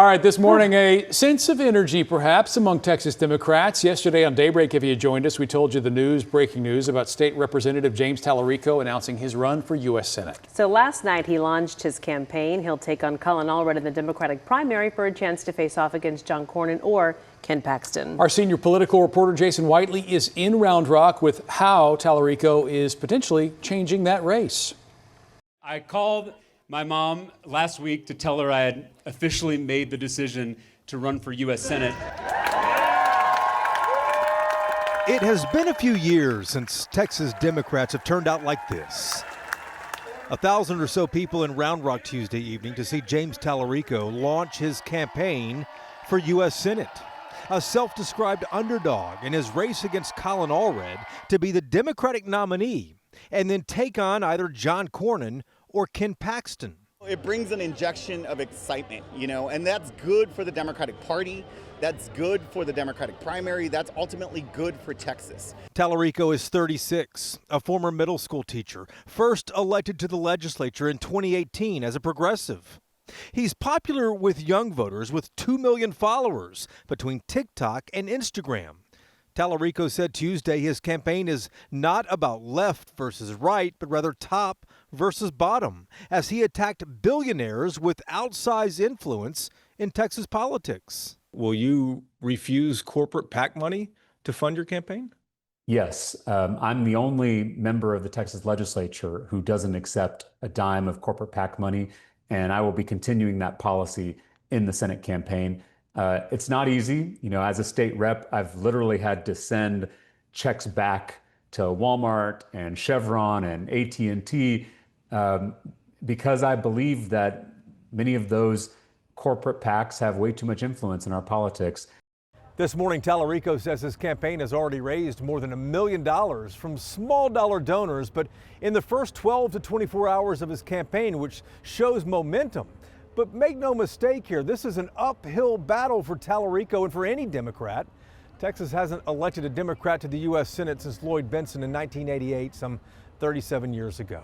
All right, this morning, a sense of energy perhaps among Texas Democrats. Yesterday on Daybreak, if you joined us, we told you the news, breaking news about State Representative James Talarico announcing his run for U.S. Senate. So last night he launched his campaign. He'll take on Colin Allred in the Democratic primary for a chance to face off against John Cornyn or Ken Paxton. Our senior political reporter Jason Whiteley is in Round Rock with how Talarico is potentially changing that race. I called my mom last week to tell her I had officially made the decision to run for U.S. Senate. It has been a few years since Texas Democrats have turned out like this. 1,000 or so people in Round Rock Tuesday evening to see James Talarico launch his campaign for U.S. Senate. A self-described underdog in his race against Colin Allred to be the Democratic nominee and then take on either John Cornyn or Ken Paxton. It brings an injection of excitement, and that's good for the Democratic Party. That's good for the Democratic primary. That's ultimately good for Texas. Talarico is 36, a former middle school teacher, first elected to the legislature in 2018 as a progressive. He's popular with young voters with 2 million followers between TikTok and Instagram. Talarico said Tuesday his campaign is not about left versus right, but rather top versus bottom, as he attacked billionaires with outsized influence in Texas politics. Will you refuse corporate PAC money to fund your campaign? Yes, I'm the only member of the Texas legislature who doesn't accept a dime of corporate PAC money, and I will be continuing that policy in the Senate campaign. It's not easy. As a state rep, I've literally had to send checks back to Walmart and Chevron and AT&T because I believe that many of those corporate PACs have way too much influence in our politics. This morning, Talarico says his campaign has already raised more than $1 million from small dollar donors, but in the first 12 to 24 hours of his campaign, which shows momentum. But make no mistake here, this is an uphill battle for Talarico and for any Democrat. Texas hasn't elected a Democrat to the U.S. Senate since Lloyd Bentsen in 1988, some 37 years ago.